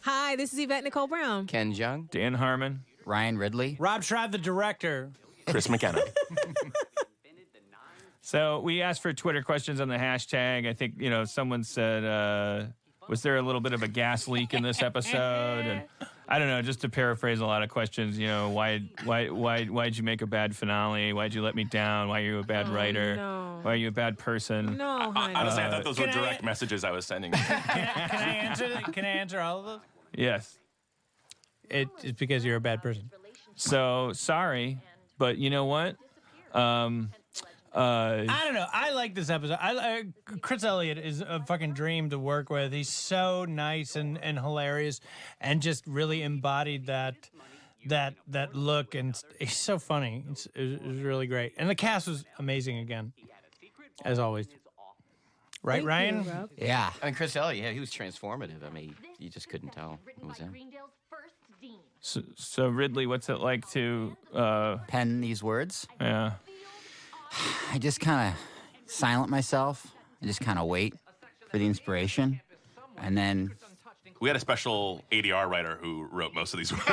Hi, this is Yvette Nicole Brown. Ken Jeong. Dan Harmon. Ryan Ridley. Rob Schrad, the director. Chris McKenna. So we asked for Twitter questions on the hashtag. I think, someone said, was there a little bit of a gas leak in this episode? And I don't know, just to paraphrase a lot of questions, why'd you make a bad finale? Why'd you let me down? Why are you a bad writer? No. Why are you a bad person? No, honey. Honestly, I thought those were direct messages I was sending. Can I answer all of those? Yes. It's because you're a bad person. So, sorry, but you know what? I don't know. I like this episode. Chris Elliott is a fucking dream to work with. He's so nice and hilarious, and just really embodied that look. And he's so funny. It was really great. And the cast was amazing again, as always. Right, Thank Ryan? you, Rob. Yeah. I mean, Chris Elliott, he was transformative. I mean, you just couldn't tell it was him. So Ridley, what's it like to, Pen these words. yeah. I just kind of silent myself. I just kind of wait for the inspiration. And then, We had a special ADR writer who wrote most of these words.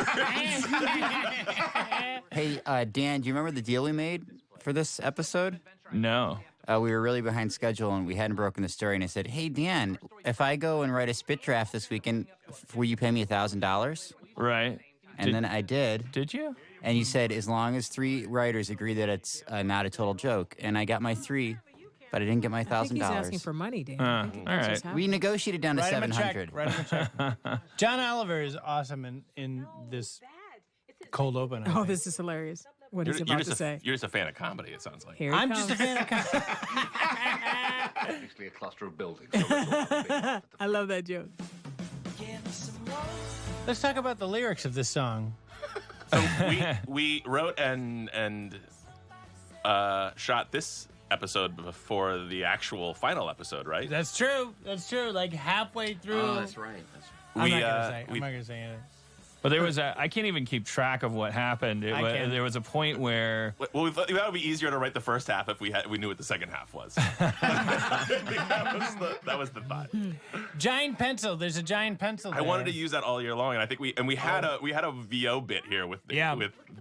hey, Dan, do you remember the deal we made for this episode? No. We were really behind schedule, and we hadn't broken the story. And I said, hey, Dan, if I go and write a spit draft this weekend, will you pay me $1,000? Right. And then I did. Did you? And you said, as long as 3 writers agree that it's not a total joke. And I got my 3, but I didn't get my $1,000. I think he's asking for money, Dan. all right. We negotiated down to Write him a check. $700. Write him a check. John Oliver is awesome in this cold open. Oh, this is hilarious. What he's about to say. You're just a fan of comedy, it sounds like. Here he I'm comes. just a fan of comedy. Basically a cluster of buildings. So let's I love that joke. Let's talk about the lyrics of this song. So we wrote and shot this episode before the actual final episode, right? That's true. That's true. Like halfway through. Oh, that's right. I'm not gonna say anything. But there was I can't even keep track of what happened. There was a point where Well, we thought it would be easier to write the first half if we knew what the second half was. that was the thought. Giant pencil. There's a giant pencil there. I wanted to use that all year long, and I think we had a VO bit here with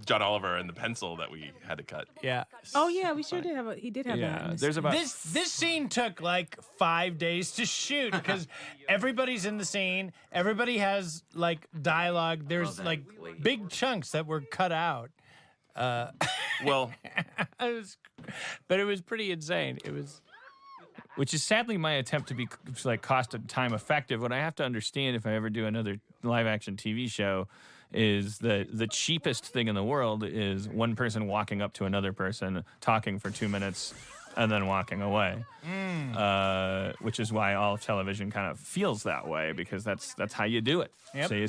John Oliver and the pencil that we had to cut. Yeah. Oh, yeah, we sure did have he did have that. yeah, in his- there's about This scene took like 5 days to shoot because everybody's in the scene. Everybody has like dialogue. There's like big chunks that were cut out. Well, But it was pretty insane. It was. which is sadly my attempt to be like cost of time effective. What I have to understand if I ever do another live action TV show is that the cheapest thing in the world is one person walking up to another person, talking for 2 minutes, and then walking away. Which is why all of television kind of feels that way, because that's how you do it. Yep. So you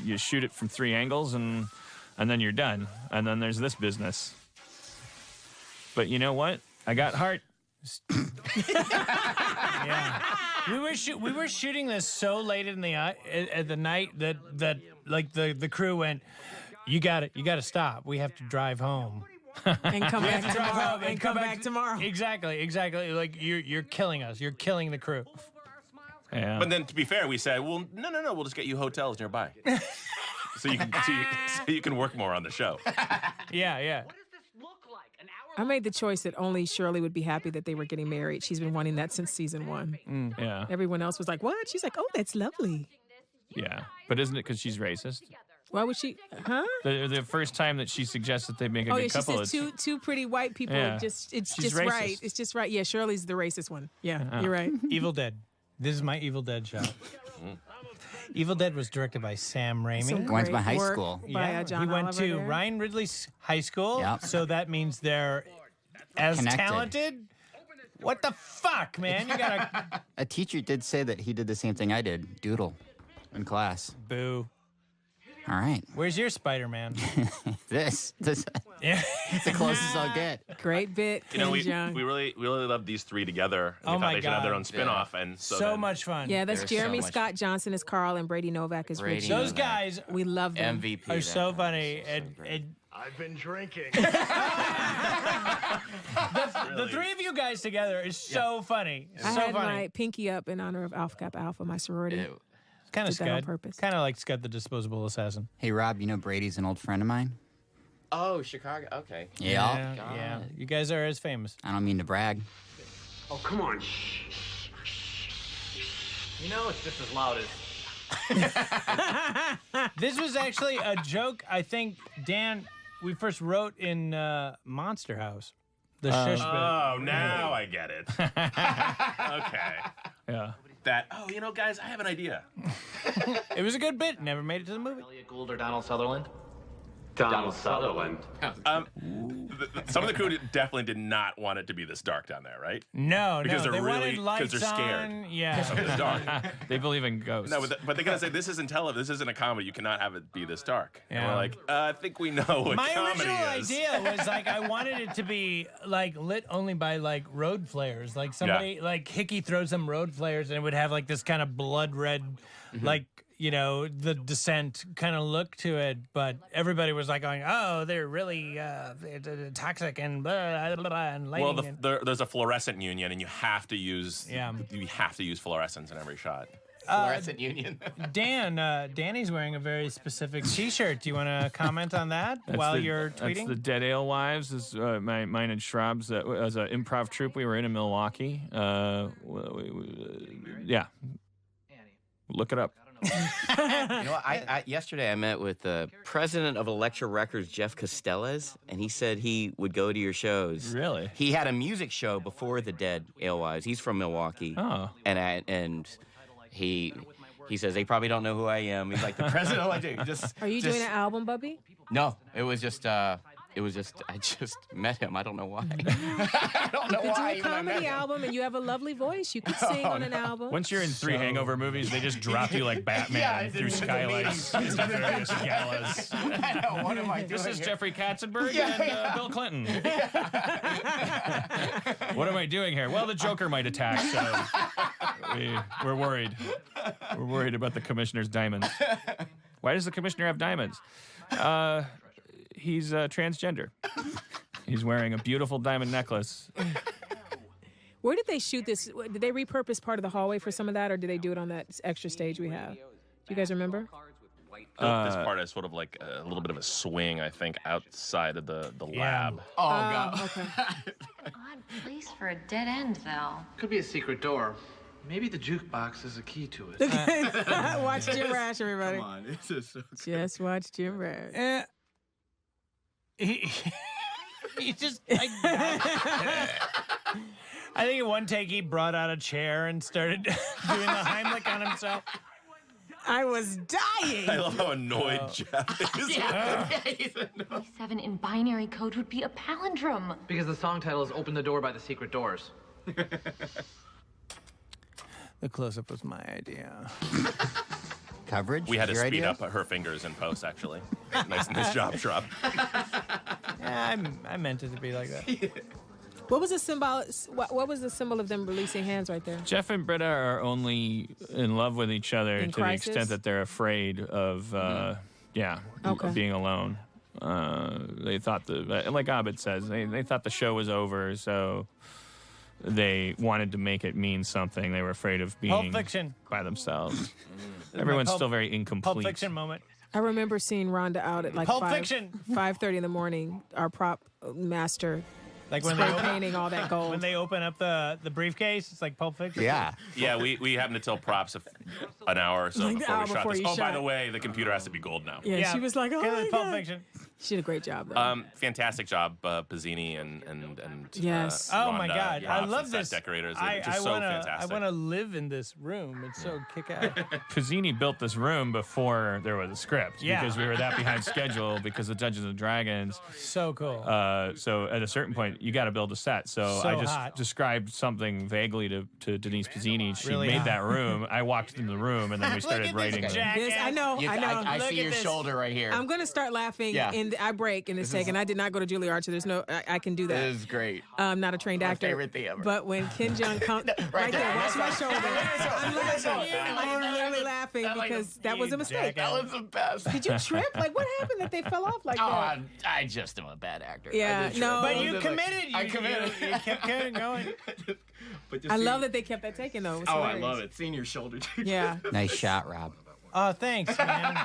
you shoot it from 3 angles, and then you're done. And then there's this business. But you know what? I got heart. Yeah. We were shooting this so late in at the night that like the crew went, you got to stop. We have to drive home. and come We back have to drive tomorrow. home And come back tomorrow. Exactly. Like you're killing us. You're killing the crew. Yeah. but then to be fair, we said, well, no, we'll just get you hotels nearby, so you can work more on the show. Yeah. I made the choice that only Shirley would be happy that they were getting married. She's been wanting that since season 1. Yeah. Everyone else was like, what? She's like, oh, that's lovely. Yeah. But isn't it because she's racist? Why would she? Huh? The first time that she suggests that they make a Oh, good yeah, she couple, says two pretty white people. Yeah. It's She's just racist. right. It's just right. Yeah, Shirley's the racist one. Yeah, you're right. Evil Dead. This is my Evil Dead shot. Evil Dead was directed by Sam Raimi. Some Went to my great high work school. By, John he went Oliver to there. Ryan Ridley's high school. Yep. So that means they're as Connected. talented. What the fuck, man? You gotta A teacher did say that he did the same thing I did, doodle, in class. boo. All right. Where's your Spider-Man? This Yeah. the closest I'll get. Great bit. You know, we Young. really love these 3 together. And Oh we my thought they should have their God. own spin-off, and So then- much fun. Yeah, that's There's Jeremy so much- Scott Johnson as Carl and Brady Novak as Brady Richie. Those Novak. guys We love them. MVP. are that so guy. funny. So And great. I've been drinking. the 3 of you guys together is so funny. I So had funny. my pinky up in honor of Alpha Kappa Alpha, my sorority. It- Kind of Did that on Scud. purpose. Kind of like Scud the Disposable Assassin. Hey, Rob, you know Brady's an old friend of mine? Oh, Chicago. Okay. Yeah. Yeah. You guys are as famous. I don't mean to brag. Oh, come on. You know, it's just as loud as. This was actually a joke, I think, Dan, we first wrote in Monster House. The shush bit. Oh, now I get it. Okay. Yeah. That. Oh, guys, I have an idea. It was a good bit. Never made it to the movie. Elliott Gould or Donald Sutherland? Donald Sutherland. Some of the crew definitely did not want it to be this dark down there, right? No, Because no. they're They really- wanted lights 'cause they're scared. on. Yeah. Of the dark. They believe in ghosts. No, but they're gonna say this isn't this isn't a comedy. You cannot have it be this dark. And Yeah. we're like, I think we know what My comedy original is. idea was like I wanted it to be like lit only by like road flares. Like somebody like Hickey throws some road flares and it would have like this kind of blood red, like the Descent kind of look to it. But everybody was like going, oh, they're really toxic and blah, blah, blah, and lighting. Well, and- there's a fluorescent union, and you have to use fluorescence in every shot. Fluorescent Union. Danny's wearing a very specific T-shirt. Do you want to comment on that while you're tweeting? That's the Dead Ale Wives. Is mine and Schraub's. As an improv troupe we were in Milwaukee. Yeah. Look it up. Yesterday I met with the president of Elektra Records, Jeff Costellas, and he said he would go to your shows. Really? He had a music show before the Dead Alewives. He's from Milwaukee. Oh. And he says they probably don't know who I am. He's like the president of Elektra. Are you doing an album, Bubby? No, it was just I just met him. I don't know why. I don't know You why. could do a comedy album, and you have a lovely voice. You could sing on an album. Once you're in 3 Hangover movies, they just drop you like Batman through skylights into various galas. I know, what am I doing? This is here? Jeffrey Katzenberg and Bill Clinton. What am I doing here? Well, the Joker might attack, so we're worried. We're worried about the commissioner's diamonds. Why does the commissioner have diamonds? He's transgender. He's wearing a beautiful diamond necklace. Where did they shoot this? Did they repurpose part of the hallway for some of that, or did they do it on that extra stage we have? Do you guys remember? This part is sort of like a little bit of a swing, I think, outside of the lab. Oh, God. Okay. Odd place for a dead end, though. Could be a secret door. Maybe the jukebox is a key to it. Watch Jim Rash, everybody. Come on, this is so Just watch Jim Rash. He just like I think in one take he brought out a chair and started doing the Heimlich on himself. I was dying. I love how annoyed Jeff is. 7 in binary code would be a palindrome. Because the song title is Open the Door by the Secret Doors. The close-up was my idea. Coverage? We had to Your speed idea? up her fingers in post, actually. Nice job, Schraub. Yeah, I meant it to be like that. What was the symbol? What was the symbol of them releasing hands right there? Jeff and Britta are only in love with each other In to crisis? the extent that they're afraid of, Okay. of being alone. They thought like Abed says, they thought the show was over, so they wanted to make it mean something. They were afraid of being Pulp Fiction. by themselves. Everyone's still very incomplete. Pulp Fiction moment. I remember seeing Rhonda out at like Pulp Fiction. 5:30 in the morning. Our prop master Like when spray they painting all that gold. when they open up the briefcase, it's like Pulp Fiction. Yeah. Yeah, we happened to tell props an hour or so Like the before hour we shot before this. you Oh, by shot. the way, the computer has to be gold now. yeah, she was like, "Oh It my was Pulp God." Fiction. She did a great job though. Fantastic job, Pizzini and Yes. Oh my Rhonda, God, I props love and set this. decorators. I They're just so wanna, fantastic. I want to live in this room. It's so kick-ass. Pizzini built this room before there was a script Yeah. because we were that behind schedule because of Dungeons and Dragons. So cool. So at a certain point, you got to build a set. So So I just hot. described something vaguely to Denise Pizzini. She Really made hot. that room. I walked in the room, and then we Look started at writing. this the- jackass. This, I know. I Look see at your this. shoulder right here. I'm gonna start laughing. Yeah. I break in a second. I did not go to Juilliard, so there's no. I can do that. This is great. I'm not a trained actor. favorite thing ever. But when Ken Jeong comes, right there, watch my shoulder. I'm laughing. I'm really laughing. laughing because that was a mistake. That was the best. Did you trip? Like, what happened that they fell off like Oh, that? I just am a bad actor. Yeah, no. But you committed. I committed. You kept going. I love that they kept that taken, though. It was Oh, I hilarious. love it. Seeing your shoulder. Yeah. Nice shot, Rob. Oh, thanks, man.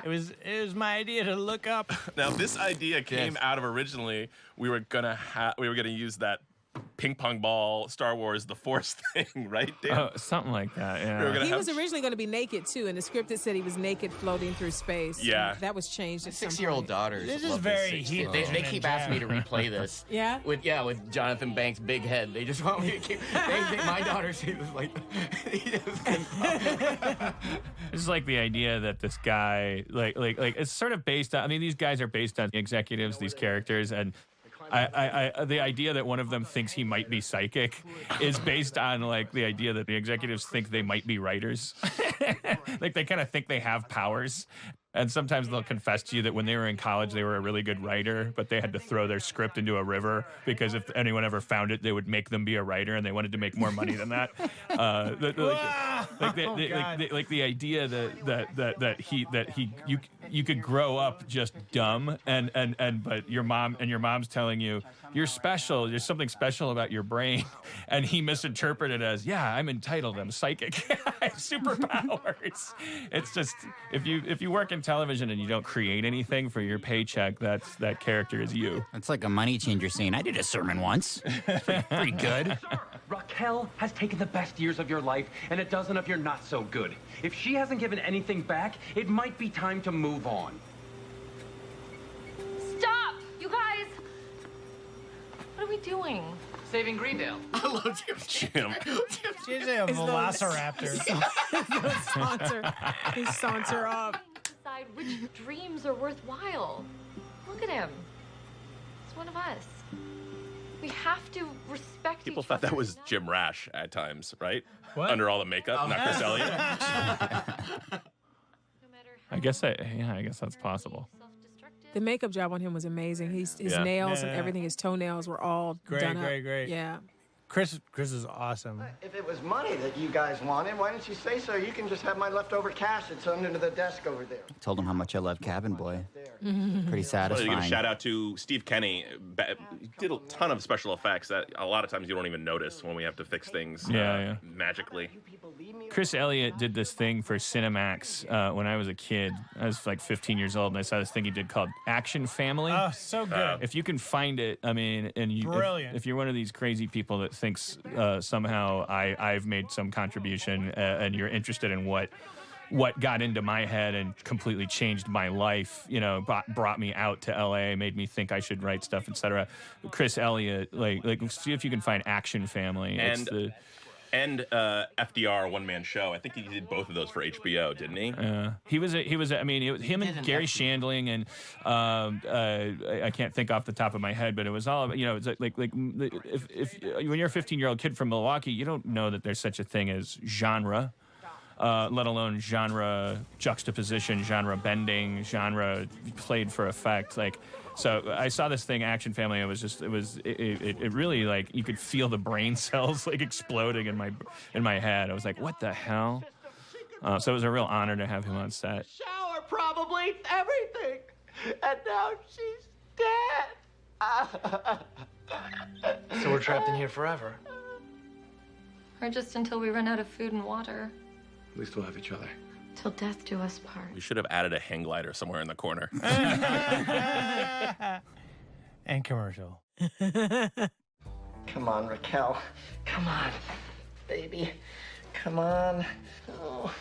It was my idea to look up. Now, this idea came out of originally we were gonna use that ping pong ball Star Wars The Force thing, right, Dan? Oh, something like that. Yeah. He was originally going to be naked, too. In the script, it said he was naked floating through space. Yeah. And that was changed at some 6-year-old point. daughters. This is love very this. heat They vision keep and asking me jab. to replay this. Yeah? With Jonathan Banks' big head. They just want me to keep. My daughter, she was like, he just couldn't stop. It's like the idea that this guy, like, it's sort of based on. I mean, these guys are based on executives, these characters, and the idea that one of them thinks he might be psychic is based on like the idea that the executives think they might be writers. Like they kind of think they have powers. And sometimes they'll confess to you that when they were in college, they were a really good writer, but they had to throw their script into a river because if anyone ever found it, they would make them be a writer, and they wanted to make more money than that. Like the idea that you could grow up just dumb, but your mom's telling you you're special. There's something special about your brain, and he misinterpreted it as I'm entitled. I'm psychic. I have superpowers. It's just if you work in television and you don't create anything for your paycheck, that character is you. It's like a money changer scene. I did a sermon once. Pretty good. Raquel has taken the best years of your life and a dozen of your not so good. If she hasn't given anything back, it might be time to move on. Stop! You guys! What are we doing? Saving Greendale. I love Jim. She's a velociraptor. He saunter up. Decide which dreams are worthwhile. Look at him. He's one of us. We have to respect People each thought that other's was Jim Rash at times, right? What? Under all the makeup, not Chris Elliott. I guess that's possible. The makeup job on him was amazing. His Yeah. nails and everything, his toenails were all done up. Great. Yeah. Chris is awesome. If it was money that you guys wanted, why didn't you say so? You can just have my leftover cash that's under the desk over there. Told him how much I love Cabin Boy. Pretty Well, you satisfying. give a shout out to Steve Kenny. Did a ton of special effects that a lot of times you don't even notice when we have to fix things magically. Chris Elliott did this thing for Cinemax when I was a kid. I was like 15 years old, and I saw this thing he did called Action Family. Oh, so good. If you can find it, I mean, and Brilliant. if you're one of these crazy people that thinks somehow I've made some contribution and you're interested in what got into my head and completely changed my life, brought me out to LA, made me think I should write stuff, etc. Chris Elliott, like see if you can find Action Family. And FDR one-man show. I think he did both of those for HBO, didn't he? He was. I mean, it was him and Gary Shandling, and I can't think off the top of my head, but it was all. It's like if when you're a 15-year-old kid from Milwaukee, you don't know that there's such a thing as genre. Let alone genre juxtaposition, genre bending, genre played for effect. So I saw this thing, Action Family. It really like you could feel the brain cells like exploding in my head. I was like, what the hell? So it was a real honor to have him on set. Shower, probably everything. And now she's dead. So we're trapped in here forever. Or just until we run out of food and water. At least we'll have each other. Till death do us part. We should have added a hang glider somewhere in the corner. And commercial. Come on, Raquel. Come on, baby. Come on. Oh.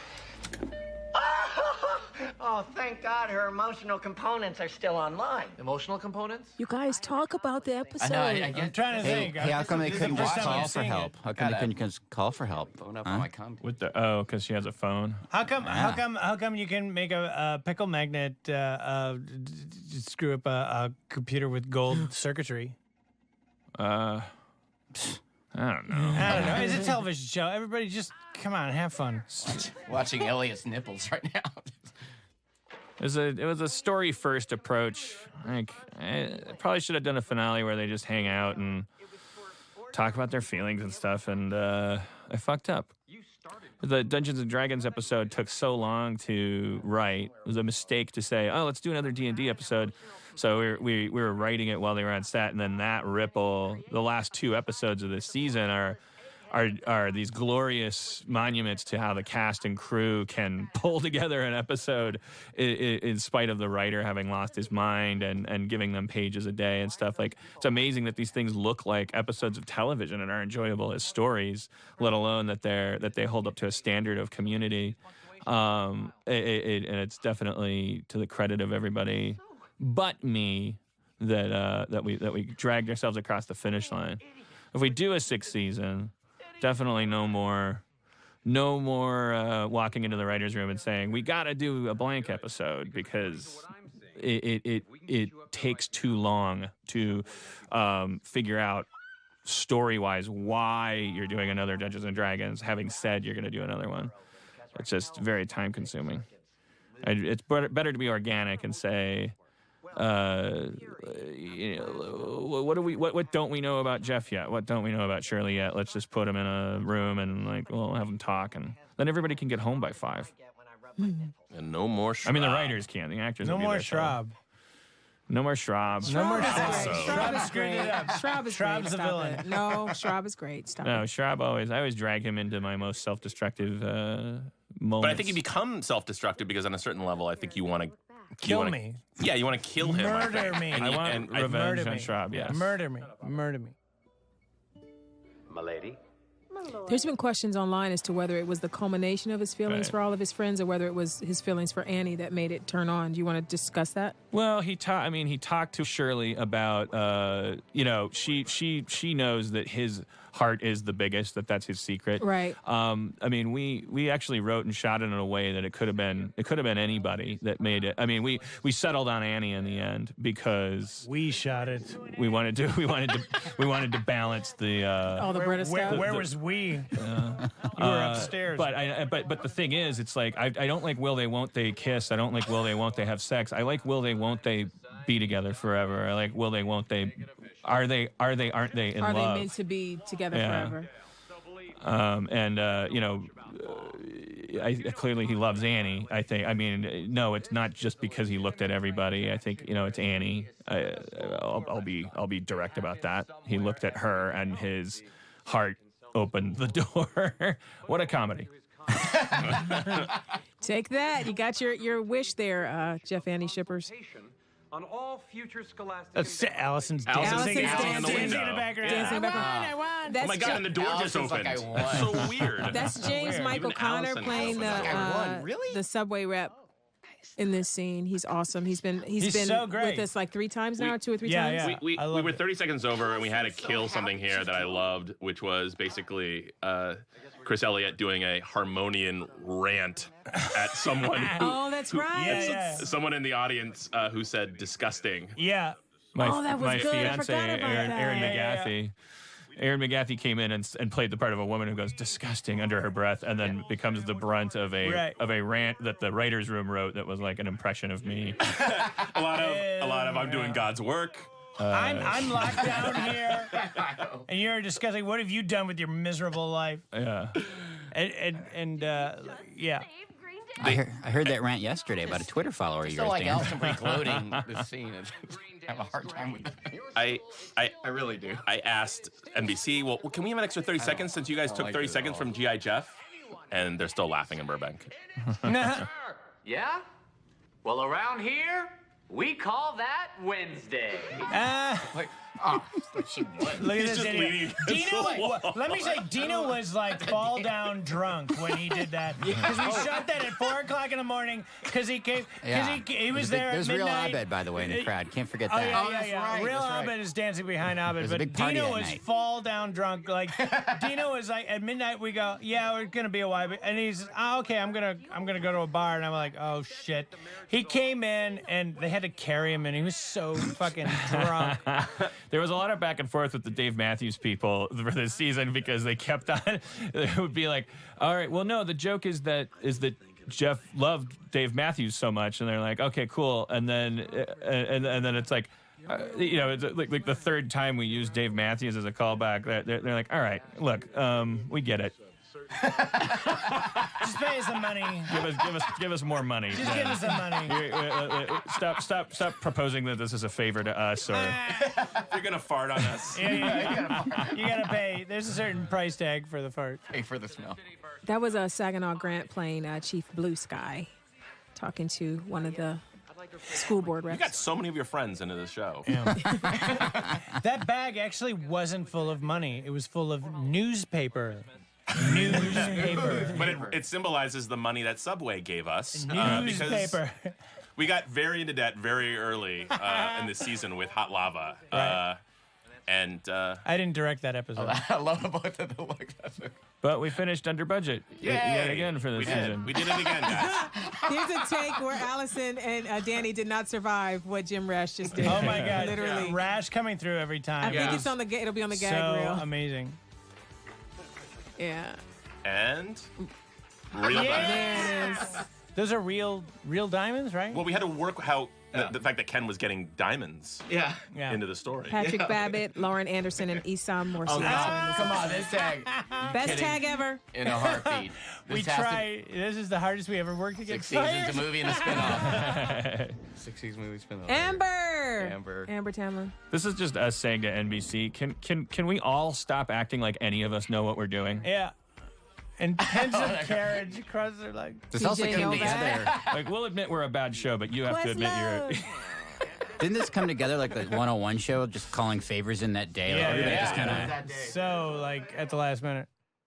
Oh, thank God her emotional components are still online. Emotional components? You guys talk about the episode. I'm trying to think. Hey, how come they couldn't This is just the first time call I'm for seeing help? it. How come they couldn't just call for help? Phone up Huh? on my comp. Because she has a phone. How come you can make a pickle magnet screw up a computer with gold circuitry? I don't know. I don't know. It's a television show. Everybody just come on, have fun. Watching Elliot's nipples right now. It was a story first approach. Like I probably should have done a finale where they just hang out and talk about their feelings and stuff. And I fucked up. the Dungeons and Dragons episode took so long to write. It was a mistake to say, oh, let's do another D&D episode. So we were writing it while they were on set, and then that ripple, the last 2 episodes of this season are these glorious monuments to how the cast and crew can pull together an episode in spite of the writer having lost his mind and giving them pages a day and stuff. Like, it's amazing that these things look like episodes of television and are enjoyable as stories, let alone that they hold up to a standard of community. And it's definitely to the credit of everybody but me that we dragged ourselves across the finish line. If we do a 6th season, definitely no more walking into the writer's room and saying, we got to do a blank episode, because it takes too long to figure out story-wise why you're doing another Dungeons & Dragons, having said you're going to do another one. It's just very time-consuming. It's better to be organic and say, what don't we know about Jeff yet? What don't we know about Shirley yet? Let's just put them in a room and we'll have them talk, and then everybody can get home by 5. And no more Schraub. I mean, the writers can, the actors. No more Schraub. No more Schraub. No more Schraub. Schraub is screwed it up. Schraub is Schraub's great. the Stop villain. it. No, Schraub is great. Stop No, it. Schraub I always drag him into my most self-destructive moments. But I think you become self-destructive because on a certain level, I think you want to Kill me. Yeah, you want to kill him. Murder me. I want revenge on Schraub, yes. Murder me. Murder me. Milady? There's been questions online as to whether it was the culmination of his feelings for all of his friends or whether it was his feelings for Annie that made it turn on. Do you want to discuss that? Well, he talked to Shirley about, she knows that his heart is the biggest, that's his secret. Right. I mean, we actually wrote and shot it in a way that it could have been anybody that made it. I mean, we settled on Annie in the end because we shot it. We wanted to balance the all the British stuff. Where was we? You were upstairs. But the thing is, it's like I don't like will they won't they kiss. I don't like will they won't they have sex. I like will they won't they be together forever. I like will they won't they aren't they in Are love. they meant to be together forever? Clearly he loves Annie. I think. I mean, no, it's not just because he looked at everybody. I think it's Annie. I'll be direct about that. He looked at her, and his heart opened the door. What a comedy! Take that. You got your wish there, Jeff Annie shippers. On all future scholastic. That's Allison's dancing in the background. Dancing in the background. I won. Oh my God! And the door just opened. That's so weird. That's James Michael Connor playing the subway rep in this scene. He's awesome. He's been so great. with us like 3 times now, 2 or 3 times. We were 30 seconds over, and we had to kill something here that I loved, which was basically Chris Elliott doing a Harmonian rant at someone. Oh, that's right. Someone in the audience who said disgusting. Yeah. That was my good. I fiance, forgot about that. Erin McGathy. Erin McGathy came in and played the part of a woman who goes disgusting under her breath, and then becomes the brunt of a rant that the writers' room wrote that was like an impression of me. a lot of I'm doing God's work. I'm locked down here, and you're discussing what have you done with your miserable life? Yeah, and yeah. I heard that rant yesterday about a Twitter follower of yours. Still like Dan. Allison recloading this scene. I have a hard time with that. I really do. I asked NBC, well, can we have an extra 30 seconds since you guys took 30 seconds from G.I. Jeff? And they're still laughing in Burbank. Yeah? Well, around here, we call that Wednesday. Look at this idiot. Let me say, Dino was like fall down drunk when he did that. Because we shot that at 4 o'clock in the morning. Because he came. He was there There's at midnight. real Abed, by the way, in the crowd. Can't forget that. Yeah. Real Abed is dancing behind Abed, but Dino was fall down drunk. Like Dino was like at midnight. We go, we're gonna be a while, and he's okay. I'm gonna go to a bar, and I'm like, oh shit. He came in, and they had to carry him, and he was so fucking drunk. There was a lot of back and forth with the Dave Matthews people for this season because they kept on. It would be like, all right, well, no, the joke is that Jeff loved Dave Matthews so much, and they're like, okay, cool, and then it's like, it's like the third time we used Dave Matthews as a callback. They're like, all right, look, we get it. Just pay us some money. Give us more money. Just give us some money. Stop proposing that this is a favor to us, or You're gonna fart on us. Yeah. You gotta pay. There's a certain price tag for the fart. Pay for the smell. That was Saginaw Grant playing Chief Blue Sky, talking to one of the school board reps. You got so many of your friends into the show. That bag actually wasn't full of money. It was full of newspaper. Newspaper. But it symbolizes the money that Subway gave us. Newspaper. We got very into debt very early in the season with Hot Lava. Right. I didn't direct that episode. I love about the look. but we finished under budget yet again for this season. We did it again, guys. Here's a take where Allison and Danny did not survive what Jim Rash just did. Oh my God! Literally, Rash coming through every time. I think it's on the. It'll be on the gag so reel. Amazing. Yeah. And real diamonds. There it is. Those are real diamonds, right? Well, we had to work how the fact that Ken was getting diamonds into the story. Patrick Babbitt, Lauren Anderson, and Esam Morsi. Come on, this tag. Best tag ever. In a heartbeat. This is the hardest we ever worked to get 6 seasons, a movie, and a spinoff. 6 seasons movie spinoff. Amber Tamlin. This is just us saying to NBC, can we all stop acting like any of us know what we're doing? Yeah. And pensive carriage across their legs. This also came together. Like, we'll admit we're a bad show, but you have to admit you're. Didn't this come together like the 101 show, just calling favors in that day? Like, everybody just kind of. So, like, at the last minute.